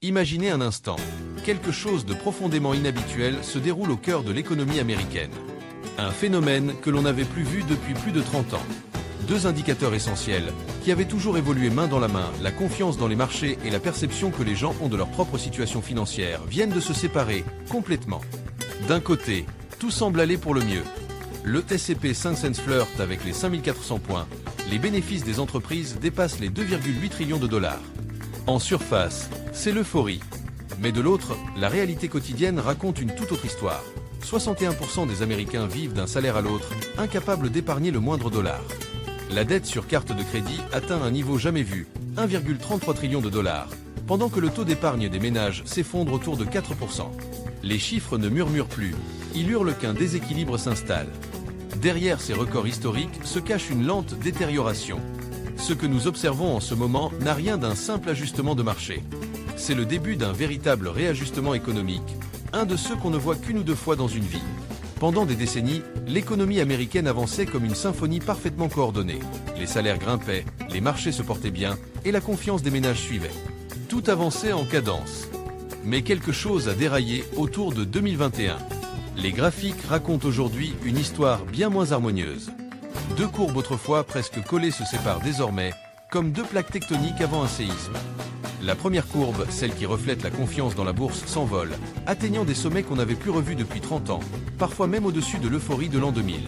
Imaginez un instant, quelque chose de profondément inhabituel se déroule au cœur de l'économie américaine. Un phénomène que l'on n'avait plus vu depuis plus de 30 ans. Deux indicateurs essentiels, qui avaient toujours évolué main dans la main, la confiance dans les marchés et la perception que les gens ont de leur propre situation financière, viennent de se séparer, complètement. D'un côté, tout semble aller pour le mieux. Le S&P 500 flirte avec les 5400 points, les bénéfices des entreprises dépassent les 2,8 trillions de dollars. En surface, c'est l'euphorie. Mais de l'autre, la réalité quotidienne raconte une toute autre histoire. 61% des Américains vivent d'un salaire à l'autre, incapables d'épargner le moindre dollar. La dette sur carte de crédit atteint un niveau jamais vu, 1,33 trillion de dollars, pendant que le taux d'épargne des ménages s'effondre autour de 4%. Les chiffres ne murmurent plus, ils hurlent qu'un déséquilibre s'installe. Derrière ces records historiques se cache une lente détérioration. Ce que nous observons en ce moment n'a rien d'un simple ajustement de marché. C'est le début d'un véritable réajustement économique, un de ceux qu'on ne voit qu'une ou deux fois dans une vie. Pendant des décennies, l'économie américaine avançait comme une symphonie parfaitement coordonnée. Les salaires grimpaient, les marchés se portaient bien et la confiance des ménages suivait. Tout avançait en cadence. Mais quelque chose a déraillé autour de 2021. Les graphiques racontent aujourd'hui une histoire bien moins harmonieuse. Deux courbes autrefois presque collées se séparent désormais, comme deux plaques tectoniques avant un séisme. La première courbe, celle qui reflète la confiance dans la bourse, s'envole, atteignant des sommets qu'on n'avait plus revus depuis 30 ans, parfois même au-dessus de l'euphorie de l'an 2000.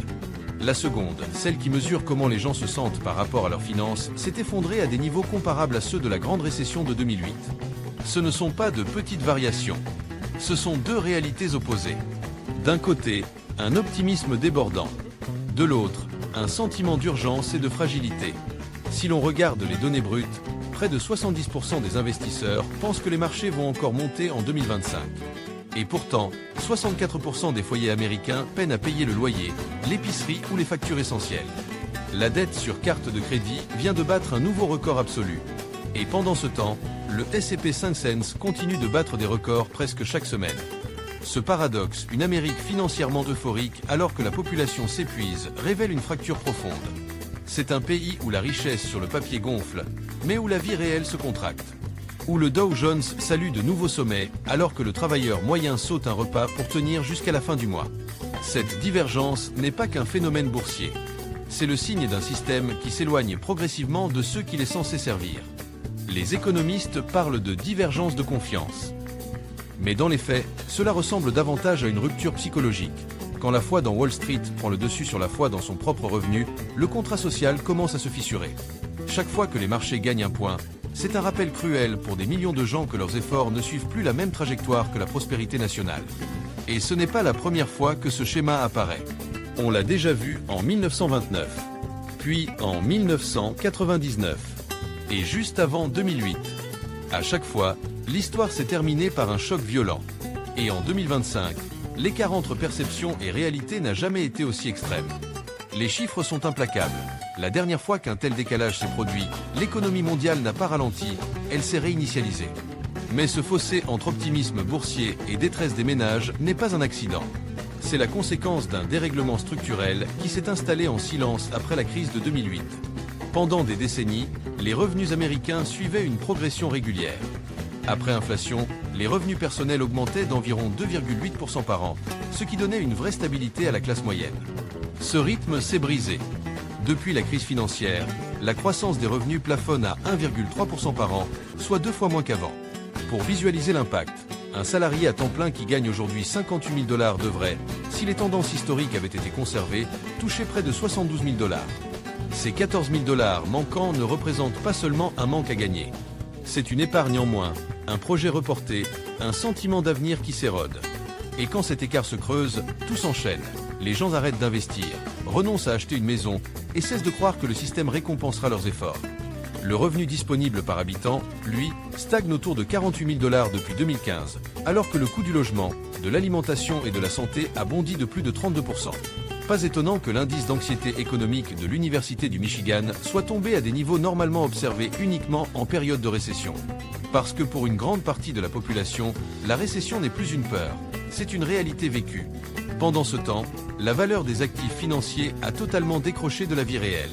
La seconde, celle qui mesure comment les gens se sentent par rapport à leurs finances, s'est effondrée à des niveaux comparables à ceux de la grande récession de 2008. Ce ne sont pas de petites variations. Ce sont deux réalités opposées. D'un côté, un optimisme débordant. De l'autre, un sentiment d'urgence et de fragilité. Si l'on regarde les données brutes, près de 70% des investisseurs pensent que les marchés vont encore monter en 2025. Et pourtant, 64% des foyers américains peinent à payer le loyer, l'épicerie ou les factures essentielles. La dette sur carte de crédit vient de battre un nouveau record absolu. Et pendant ce temps, le S&P 500 continue de battre des records presque chaque semaine. Ce paradoxe, une Amérique financièrement euphorique alors que la population s'épuise, révèle une fracture profonde. C'est un pays où la richesse sur le papier gonfle, mais où la vie réelle se contracte. Où le Dow Jones salue de nouveaux sommets, alors que le travailleur moyen saute un repas pour tenir jusqu'à la fin du mois. Cette divergence n'est pas qu'un phénomène boursier. C'est le signe d'un système qui s'éloigne progressivement de ceux qu'il est censé servir. Les économistes parlent de divergence de confiance. Mais dans les faits, cela ressemble davantage à une rupture psychologique. Quand la foi dans Wall Street prend le dessus sur la foi dans son propre revenu, le contrat social commence à se fissurer. Chaque fois que les marchés gagnent un point, c'est un rappel cruel pour des millions de gens que leurs efforts ne suivent plus la même trajectoire que la prospérité nationale. Et ce n'est pas la première fois que ce schéma apparaît. On l'a déjà vu en 1929, puis en 1999, et juste avant 2008. À chaque fois, l'histoire s'est terminée par un choc violent. Et en 2025, l'écart entre perception et réalité n'a jamais été aussi extrême. Les chiffres sont implacables. La dernière fois qu'un tel décalage s'est produit, l'économie mondiale n'a pas ralenti, elle s'est réinitialisée. Mais ce fossé entre optimisme boursier et détresse des ménages n'est pas un accident. C'est la conséquence d'un dérèglement structurel qui s'est installé en silence après la crise de 2008. Pendant des décennies, les revenus américains suivaient une progression régulière. Après inflation, les revenus personnels augmentaient d'environ 2,8% par an, ce qui donnait une vraie stabilité à la classe moyenne. Ce rythme s'est brisé. Depuis la crise financière, la croissance des revenus plafonne à 1,3% par an, soit 2 fois moins qu'avant. Pour visualiser l'impact, un salarié à temps plein qui gagne aujourd'hui 58 000 $ devrait, si les tendances historiques avaient été conservées, toucher près de 72 000 $. Ces 14 000 $ manquants ne représentent pas seulement un manque à gagner. C'est une épargne en moins, un projet reporté, un sentiment d'avenir qui s'érode. Et quand cet écart se creuse, tout s'enchaîne. Les gens arrêtent d'investir, renoncent à acheter une maison et cessent de croire que le système récompensera leurs efforts. Le revenu disponible par habitant, lui, stagne autour de 48 000 $ depuis 2015, alors que le coût du logement, de l'alimentation et de la santé a bondi de plus de 32%. Pas étonnant que l'indice d'anxiété économique de l'Université du Michigan soit tombé à des niveaux normalement observés uniquement en période de récession. Parce que pour une grande partie de la population, la récession n'est plus une peur, c'est une réalité vécue. Pendant ce temps, la valeur des actifs financiers a totalement décroché de la vie réelle.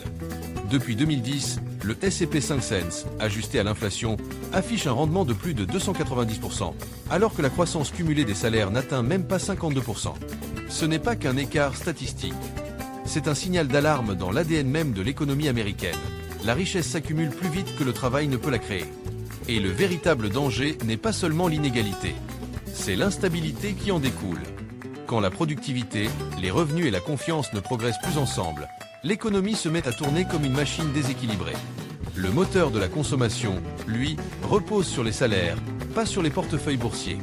Depuis 2010, le S&P 500, ajusté à l'inflation, affiche un rendement de plus de 290%, alors que la croissance cumulée des salaires n'atteint même pas 52%. Ce n'est pas qu'un écart statistique. C'est un signal d'alarme dans l'ADN même de l'économie américaine. La richesse s'accumule plus vite que le travail ne peut la créer. Et le véritable danger n'est pas seulement l'inégalité. C'est l'instabilité qui en découle. Quand la productivité, les revenus et la confiance ne progressent plus ensemble, l'économie se met à tourner comme une machine déséquilibrée. Le moteur de la consommation, lui, repose sur les salaires, pas sur les portefeuilles boursiers.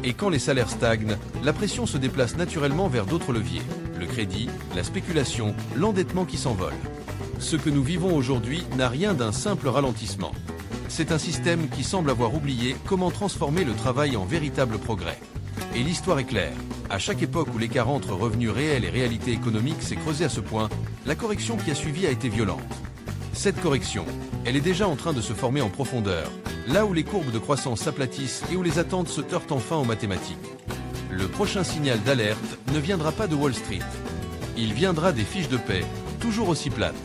Et quand les salaires stagnent, la pression se déplace naturellement vers d'autres leviers. Le crédit, la spéculation, l'endettement qui s'envole. Ce que nous vivons aujourd'hui n'a rien d'un simple ralentissement. C'est un système qui semble avoir oublié comment transformer le travail en véritable progrès. Et l'histoire est claire. À chaque époque où l'écart entre revenus réels et réalité économique s'est creusé à ce point, la correction qui a suivi a été violente. Cette correction, elle est déjà en train de se former en profondeur, là où les courbes de croissance s'aplatissent et où les attentes se heurtent enfin aux mathématiques. Le prochain signal d'alerte ne viendra pas de Wall Street. Il viendra des fiches de paie, toujours aussi plates.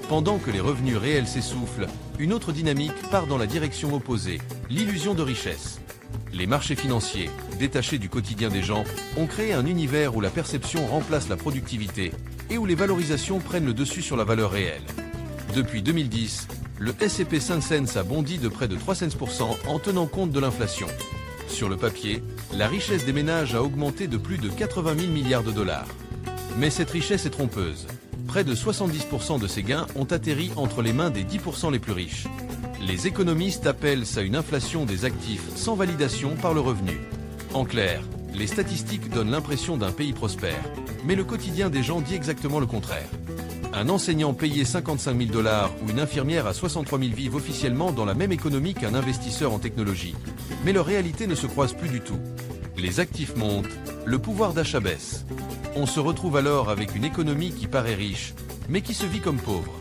Pendant que les revenus réels s'essoufflent, une autre dynamique part dans la direction opposée, l'illusion de richesse. Les marchés financiers, détachés du quotidien des gens, ont créé un univers où la perception remplace la productivité et où les valorisations prennent le dessus sur la valeur réelle. Depuis 2010, le S&P 500 a bondi de près de 300% en tenant compte de l'inflation. Sur le papier, la richesse des ménages a augmenté de plus de 80 000 milliards de dollars. Mais cette richesse est trompeuse. Près de 70% de ces gains ont atterri entre les mains des 10% les plus riches. Les économistes appellent ça une inflation des actifs sans validation par le revenu. En clair, les statistiques donnent l'impression d'un pays prospère, mais le quotidien des gens dit exactement le contraire. Un enseignant payé 55 000 $ ou une infirmière à 63 000 vivent officiellement dans la même économie qu'un investisseur en technologie. Mais leur réalité ne se croise plus du tout. Les actifs montent, le pouvoir d'achat baisse. On se retrouve alors avec une économie qui paraît riche, mais qui se vit comme pauvre.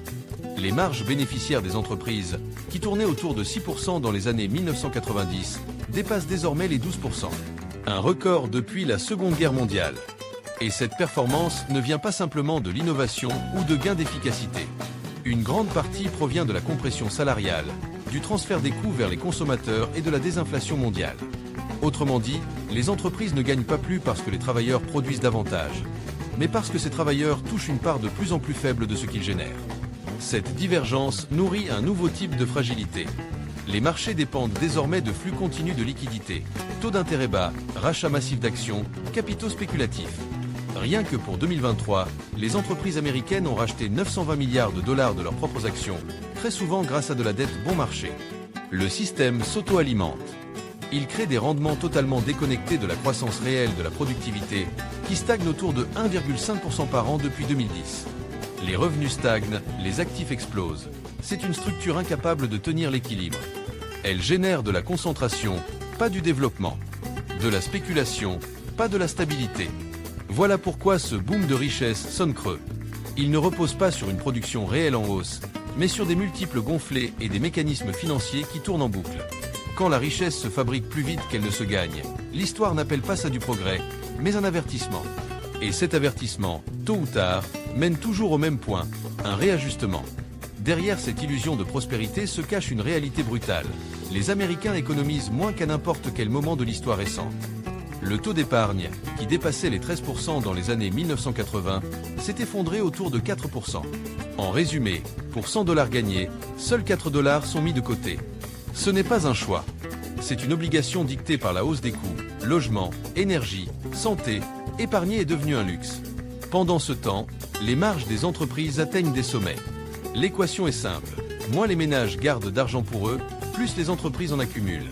Les marges bénéficiaires des entreprises, qui tournaient autour de 6% dans les années 1990, dépassent désormais les 12%. Un record depuis la Seconde Guerre mondiale. Et cette performance ne vient pas simplement de l'innovation ou de gains d'efficacité. Une grande partie provient de la compression salariale, du transfert des coûts vers les consommateurs et de la désinflation mondiale. Autrement dit, les entreprises ne gagnent pas plus parce que les travailleurs produisent davantage, mais parce que ces travailleurs touchent une part de plus en plus faible de ce qu'ils génèrent. Cette divergence nourrit un nouveau type de fragilité. Les marchés dépendent désormais de flux continus de liquidités, taux d'intérêt bas, rachats massifs d'actions, capitaux spéculatifs. Rien que pour 2023, les entreprises américaines ont racheté 920 milliards de dollars de leurs propres actions, très souvent grâce à de la dette bon marché. Le système s'auto-alimente. Il crée des rendements totalement déconnectés de la croissance réelle de la productivité, qui stagne autour de 1,5% par an depuis 2010. Les revenus stagnent, les actifs explosent. C'est une structure incapable de tenir l'équilibre. Elle génère de la concentration, pas du développement. De la spéculation, pas de la stabilité. Voilà pourquoi ce boom de richesse sonne creux. Il ne repose pas sur une production réelle en hausse, mais sur des multiples gonflés et des mécanismes financiers qui tournent en boucle. Quand la richesse se fabrique plus vite qu'elle ne se gagne, l'histoire n'appelle pas ça du progrès, mais un avertissement. Et cet avertissement, tôt ou tard, mène toujours au même point, un réajustement. Derrière cette illusion de prospérité se cache une réalité brutale. Les Américains économisent moins qu'à n'importe quel moment de l'histoire récente. Le taux d'épargne, qui dépassait les 13% dans les années 1980, s'est effondré autour de 4%. En résumé, pour 100 $ gagnés, seuls 4 $ sont mis de côté. Ce n'est pas un choix. C'est une obligation dictée par la hausse des coûts, logement, énergie, santé, épargner est devenu un luxe. Pendant ce temps, les marges des entreprises atteignent des sommets. L'équation est simple. Moins les ménages gardent d'argent pour eux, plus les entreprises en accumulent.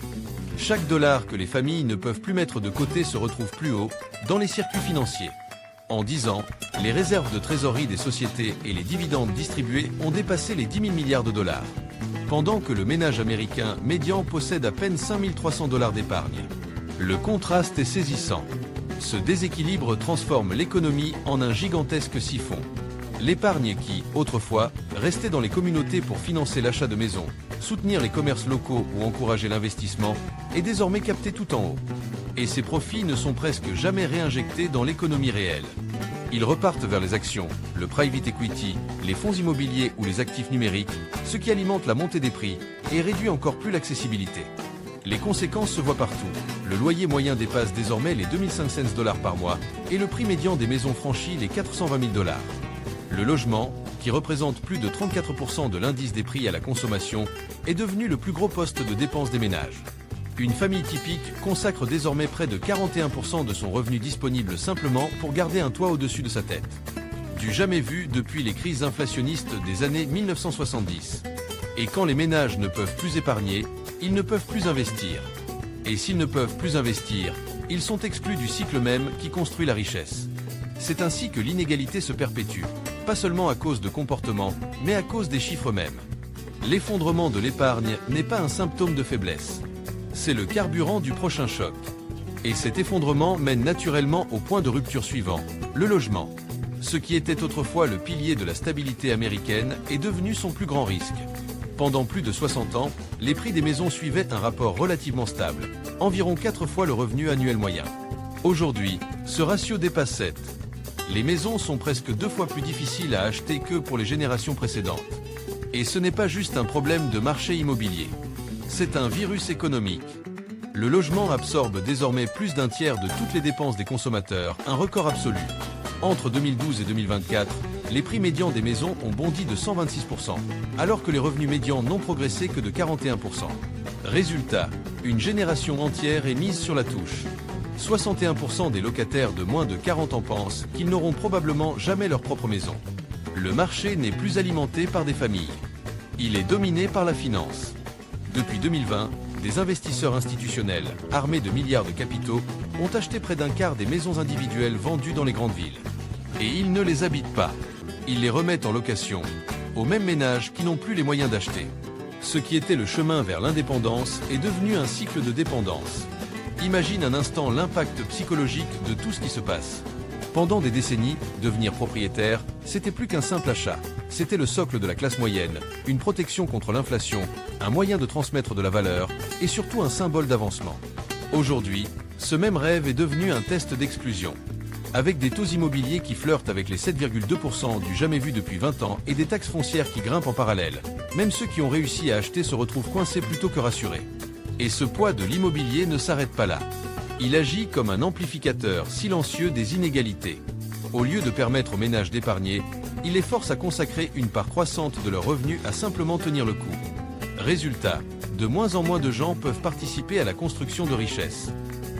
Chaque dollar que les familles ne peuvent plus mettre de côté se retrouve plus haut dans les circuits financiers. En 10 ans, les réserves de trésorerie des sociétés et les dividendes distribués ont dépassé les 10 000 milliards de dollars. Pendant que le ménage américain médian possède à peine 5 300 $ d'épargne. Le contraste est saisissant. Ce déséquilibre transforme l'économie en un gigantesque siphon. L'épargne qui, autrefois, restait dans les communautés pour financer l'achat de maisons, soutenir les commerces locaux ou encourager l'investissement, est désormais captée tout en haut. Et ces profits ne sont presque jamais réinjectés dans l'économie réelle. Ils repartent vers les actions, le private equity, les fonds immobiliers ou les actifs numériques, ce qui alimente la montée des prix et réduit encore plus l'accessibilité. Les conséquences se voient partout. Le loyer moyen dépasse désormais les 2500 $ par mois et le prix médian des maisons franchit les 420 000 $. Le logement, qui représente plus de 34% de l'indice des prix à la consommation, est devenu le plus gros poste de dépenses des ménages. Une famille typique consacre désormais près de 41% de son revenu disponible simplement pour garder un toit au-dessus de sa tête. Du jamais vu depuis les crises inflationnistes des années 1970. Et quand les ménages ne peuvent plus épargner, ils ne peuvent plus investir. Et s'ils ne peuvent plus investir, ils sont exclus du cycle même qui construit la richesse. C'est ainsi que l'inégalité se perpétue, pas seulement à cause de comportements, mais à cause des chiffres mêmes. L'effondrement de l'épargne n'est pas un symptôme de faiblesse. C'est le carburant du prochain choc. Et cet effondrement mène naturellement au point de rupture suivant, le logement. Ce qui était autrefois le pilier de la stabilité américaine est devenu son plus grand risque. Pendant plus de 60 ans, les prix des maisons suivaient un rapport relativement stable, environ 4 fois le revenu annuel moyen. Aujourd'hui, ce ratio dépasse 7. Les maisons sont presque 2 fois plus difficiles à acheter que pour les générations précédentes. Et ce n'est pas juste un problème de marché immobilier. C'est un virus économique. Le logement absorbe désormais plus d'un tiers de toutes les dépenses des consommateurs, un record absolu. Entre 2012 et 2024, les prix médians des maisons ont bondi de 126%, alors que les revenus médians n'ont progressé que de 41%. Résultat, une génération entière est mise sur la touche. 61% des locataires de moins de 40 ans pensent qu'ils n'auront probablement jamais leur propre maison. Le marché n'est plus alimenté par des familles. Il est dominé par la finance. Depuis 2020, des investisseurs institutionnels, armés de milliards de capitaux, ont acheté près d'un quart des maisons individuelles vendues dans les grandes villes. Et ils ne les habitent pas. Ils les remettent en location, aux mêmes ménages qui n'ont plus les moyens d'acheter. Ce qui était le chemin vers l'indépendance est devenu un cycle de dépendance. Imagine un instant l'impact psychologique de tout ce qui se passe. Pendant des décennies, devenir propriétaire, c'était plus qu'un simple achat. C'était le socle de la classe moyenne, une protection contre l'inflation, un moyen de transmettre de la valeur et surtout un symbole d'avancement. Aujourd'hui, ce même rêve est devenu un test d'exclusion. Avec des taux immobiliers qui flirtent avec les 7,2% du jamais vu depuis 20 ans et des taxes foncières qui grimpent en parallèle, même ceux qui ont réussi à acheter se retrouvent coincés plutôt que rassurés. Et ce poids de l'immobilier ne s'arrête pas là. Il agit comme un amplificateur silencieux des inégalités. Au lieu de permettre aux ménages d'épargner, il les force à consacrer une part croissante de leurs revenus à simplement tenir le coup. Résultat, de moins en moins de gens peuvent participer à la construction de richesses.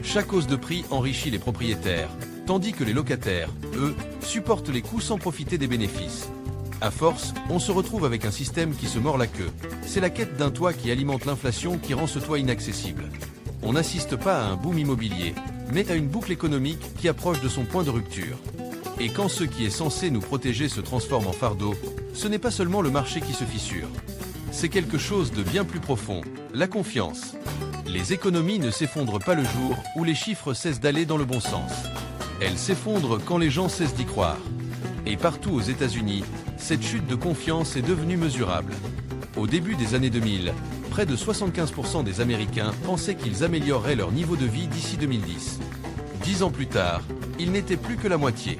Chaque hausse de prix enrichit les propriétaires, tandis que les locataires, eux, supportent les coûts sans profiter des bénéfices. À force, on se retrouve avec un système qui se mord la queue. C'est la quête d'un toit qui alimente l'inflation qui rend ce toit inaccessible. On n'assiste pas à un boom immobilier, mais à une boucle économique qui approche de son point de rupture. Et quand ce qui est censé nous protéger se transforme en fardeau, ce n'est pas seulement le marché qui se fissure. C'est quelque chose de bien plus profond, la confiance. Les économies ne s'effondrent pas le jour où les chiffres cessent d'aller dans le bon sens. Elles s'effondrent quand les gens cessent d'y croire. Et partout aux États-Unis, cette chute de confiance est devenue mesurable. Au début des années 2000, près de 75% des Américains pensaient qu'ils amélioreraient leur niveau de vie d'ici 2010. 10 ans plus tard, il n'était plus que la moitié.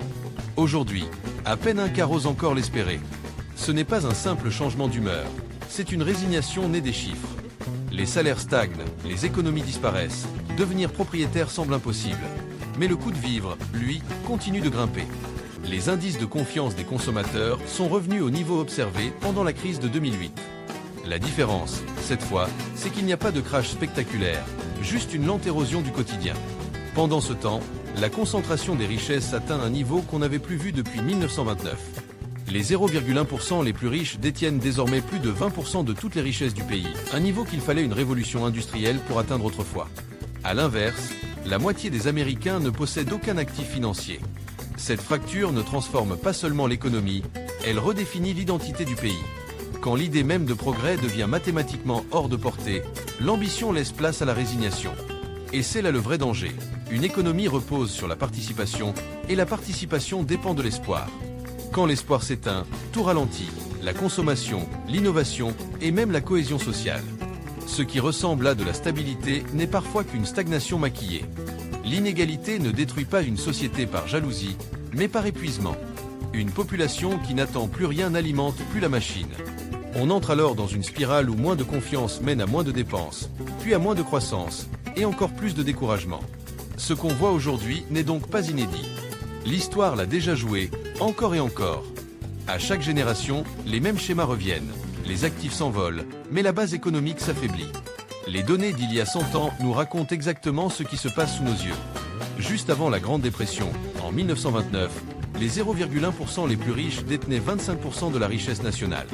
Aujourd'hui, à peine un quart ose encore l'espérer. Ce n'est pas un simple changement d'humeur, c'est une résignation née des chiffres. Les salaires stagnent, les économies disparaissent, devenir propriétaire semble impossible. Mais le coût de vivre, lui, continue de grimper. Les indices de confiance des consommateurs sont revenus au niveau observé pendant la crise de 2008. La différence, cette fois, c'est qu'il n'y a pas de crash spectaculaire, juste une lente érosion du quotidien. Pendant ce temps, la concentration des richesses atteint un niveau qu'on n'avait plus vu depuis 1929. Les 0,1% les plus riches détiennent désormais plus de 20% de toutes les richesses du pays, un niveau qu'il fallait une révolution industrielle pour atteindre autrefois. A l'inverse, la moitié des Américains ne possèdent aucun actif financier. Cette fracture ne transforme pas seulement l'économie, elle redéfinit l'identité du pays. Quand l'idée même de progrès devient mathématiquement hors de portée, l'ambition laisse place à la résignation. Et c'est là le vrai danger. Une économie repose sur la participation, et la participation dépend de l'espoir. Quand l'espoir s'éteint, tout ralentit, la consommation, l'innovation et même la cohésion sociale. Ce qui ressemble à de la stabilité n'est parfois qu'une stagnation maquillée. L'inégalité ne détruit pas une société par jalousie, mais par épuisement. Une population qui n'attend plus rien n'alimente plus la machine. On entre alors dans une spirale où moins de confiance mène à moins de dépenses, puis à moins de croissance, et encore plus de découragement. Ce qu'on voit aujourd'hui n'est donc pas inédit. L'histoire l'a déjà joué, encore et encore. À chaque génération, les mêmes schémas reviennent. Les actifs s'envolent, mais la base économique s'affaiblit. Les données d'il y a 100 ans nous racontent exactement ce qui se passe sous nos yeux. Juste avant la Grande Dépression, en 1929, les 0,1% les plus riches détenaient 25% de la richesse nationale.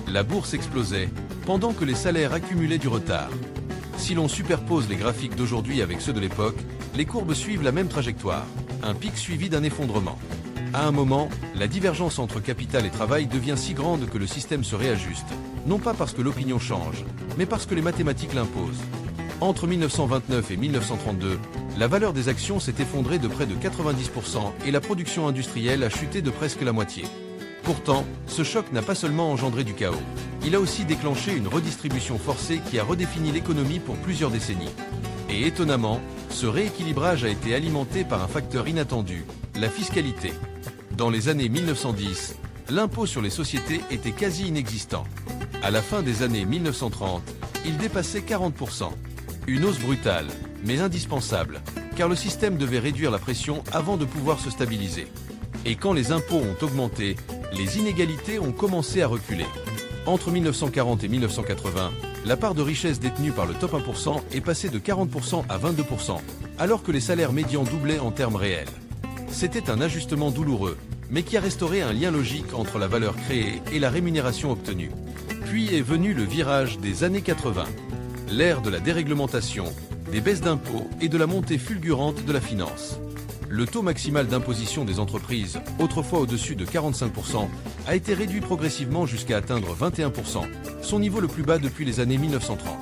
La bourse explosait, pendant que les salaires accumulaient du retard. Si l'on superpose les graphiques d'aujourd'hui avec ceux de l'époque, les courbes suivent la même trajectoire, un pic suivi d'un effondrement. À un moment, la divergence entre capital et travail devient si grande que le système se réajuste, non pas parce que l'opinion change, mais parce que les mathématiques l'imposent. Entre 1929 et 1932, la valeur des actions s'est effondrée de près de 90% et la production industrielle a chuté de presque la moitié. Pourtant, ce choc n'a pas seulement engendré du chaos, il a aussi déclenché une redistribution forcée qui a redéfini l'économie pour plusieurs décennies. Et étonnamment, ce rééquilibrage a été alimenté par un facteur inattendu, la fiscalité. Dans les années 1910, l'impôt sur les sociétés était quasi inexistant. À la fin des années 1930, il dépassait 40%. Une hausse brutale, mais indispensable, car le système devait réduire la pression avant de pouvoir se stabiliser. Et quand les impôts ont augmenté, les inégalités ont commencé à reculer. Entre 1940 et 1980, la part de richesse détenue par le top 1% est passée de 40% à 22%, alors que les salaires médians doublaient en termes réels. C'était un ajustement douloureux, mais qui a restauré un lien logique entre la valeur créée et la rémunération obtenue. Puis est venu le virage des années 80, l'ère de la déréglementation, des baisses d'impôts et de la montée fulgurante de la finance. Le taux maximal d'imposition des entreprises, autrefois au-dessus de 45%, a été réduit progressivement jusqu'à atteindre 21%, son niveau le plus bas depuis les années 1930.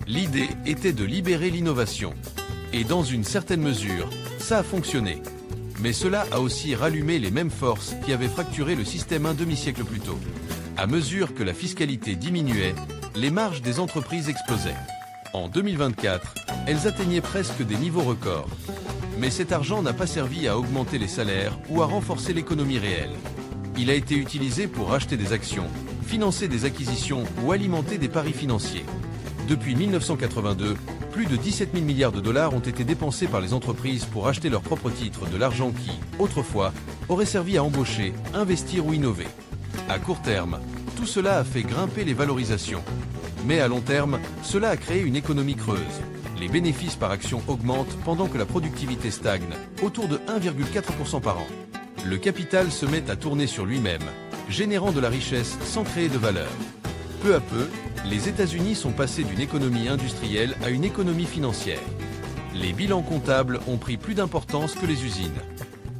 L'idée était de libérer l'innovation. Et dans une certaine mesure, ça a fonctionné. Mais cela a aussi rallumé les mêmes forces qui avaient fracturé le système un demi-siècle plus tôt. À mesure que la fiscalité diminuait, les marges des entreprises explosaient. En 2024, elles atteignaient presque des niveaux records. Mais cet argent n'a pas servi à augmenter les salaires ou à renforcer l'économie réelle. Il a été utilisé pour racheter des actions, financer des acquisitions ou alimenter des paris financiers. Depuis 1982, plus de 17 000 milliards de dollars ont été dépensés par les entreprises pour acheter leurs propres titres, de l'argent qui, autrefois, aurait servi à embaucher, investir ou innover. À court terme, tout cela a fait grimper les valorisations. Mais à long terme, cela a créé une économie creuse. Les bénéfices par action augmentent pendant que la productivité stagne, autour de 1,4% par an. Le capital se met à tourner sur lui-même, générant de la richesse sans créer de valeur. Peu à peu, les États-Unis sont passés d'une économie industrielle à une économie financière. Les bilans comptables ont pris plus d'importance que les usines.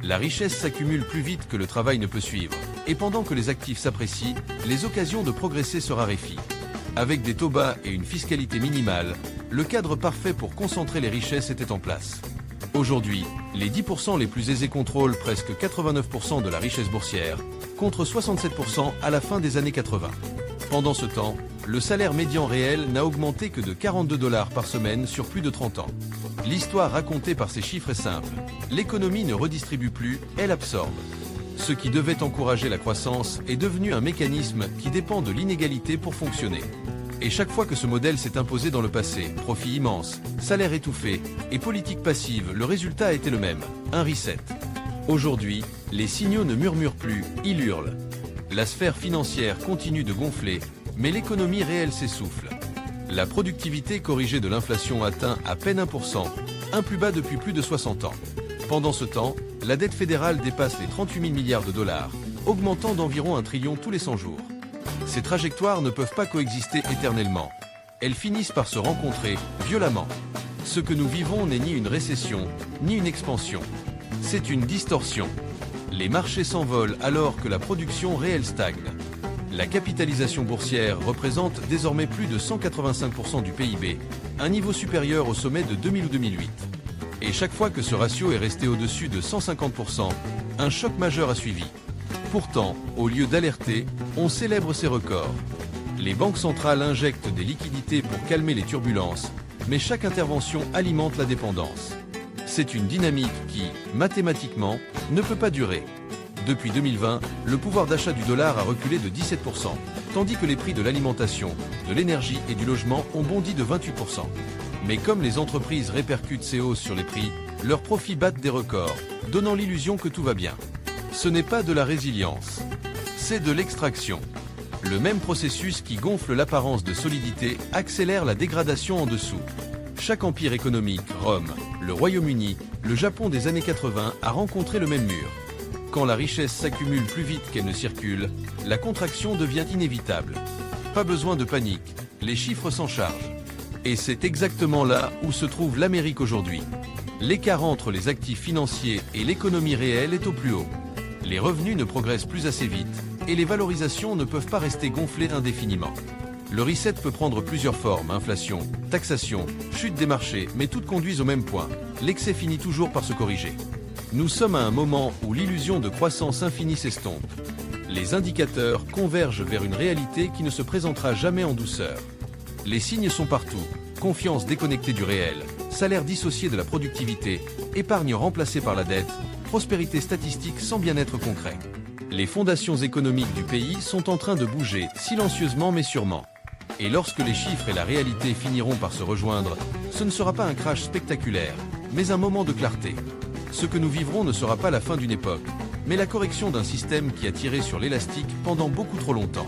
La richesse s'accumule plus vite que le travail ne peut suivre, et pendant que les actifs s'apprécient, les occasions de progresser se raréfient. Avec des taux bas et une fiscalité minimale, le cadre parfait pour concentrer les richesses était en place. Aujourd'hui, les 10% les plus aisés contrôlent presque 89% de la richesse boursière, contre 67% à la fin des années 80. Pendant ce temps, le salaire médian réel n'a augmenté que de 42 $ par semaine sur plus de 30 ans. L'histoire racontée par ces chiffres est simple. L'économie ne redistribue plus, elle absorbe. Ce qui devait encourager la croissance est devenu un mécanisme qui dépend de l'inégalité pour fonctionner. Et chaque fois que ce modèle s'est imposé dans le passé, profit immense, salaire étouffé et politique passive, le résultat a été le même, un reset. Aujourd'hui, les signaux ne murmurent plus, ils hurlent. La sphère financière continue de gonfler, mais l'économie réelle s'essouffle. La productivité corrigée de l'inflation atteint à peine 1%, un plus bas depuis plus de 60 ans. Pendant ce temps, la dette fédérale dépasse les 38 000 milliards de dollars, augmentant d'environ 1 trillion tous les 100 jours. Ces trajectoires ne peuvent pas coexister éternellement. Elles finissent par se rencontrer, violemment. Ce que nous vivons n'est ni une récession, ni une expansion. C'est une distorsion. Les marchés s'envolent alors que la production réelle stagne. La capitalisation boursière représente désormais plus de 185% du PIB, un niveau supérieur au sommet de 2000 ou 2008. Et chaque fois que ce ratio est resté au-dessus de 150%, un choc majeur a suivi. Pourtant, au lieu d'alerter, on célèbre ces records. Les banques centrales injectent des liquidités pour calmer les turbulences, mais chaque intervention alimente la dépendance. C'est une dynamique qui, mathématiquement, ne peut pas durer. Depuis 2020, le pouvoir d'achat du dollar a reculé de 17%, tandis que les prix de l'alimentation, de l'énergie et du logement ont bondi de 28%. Mais comme les entreprises répercutent ces hausses sur les prix, leurs profits battent des records, donnant l'illusion que tout va bien. Ce n'est pas de la résilience, c'est de l'extraction. Le même processus qui gonfle l'apparence de solidité accélère la dégradation en dessous. Chaque empire économique, Rome, le Royaume-Uni, le Japon des années 80 a rencontré le même mur. Quand la richesse s'accumule plus vite qu'elle ne circule, la contraction devient inévitable. Pas besoin de panique, les chiffres s'en chargent. Et c'est exactement là où se trouve l'Amérique aujourd'hui. L'écart entre les actifs financiers et l'économie réelle est au plus haut. Les revenus ne progressent plus assez vite et les valorisations ne peuvent pas rester gonflées indéfiniment. Le reset peut prendre plusieurs formes, inflation, taxation, chute des marchés, mais toutes conduisent au même point. L'excès finit toujours par se corriger. Nous sommes à un moment où l'illusion de croissance infinie s'estompe. Les indicateurs convergent vers une réalité qui ne se présentera jamais en douceur. Les signes sont partout. Confiance déconnectée du réel, salaire dissocié de la productivité, épargne remplacée par la dette, prospérité statistique sans bien-être concret. Les fondations économiques du pays sont en train de bouger, silencieusement mais sûrement. Et lorsque les chiffres et la réalité finiront par se rejoindre, ce ne sera pas un crash spectaculaire, mais un moment de clarté. Ce que nous vivrons ne sera pas la fin d'une époque, mais la correction d'un système qui a tiré sur l'élastique pendant beaucoup trop longtemps.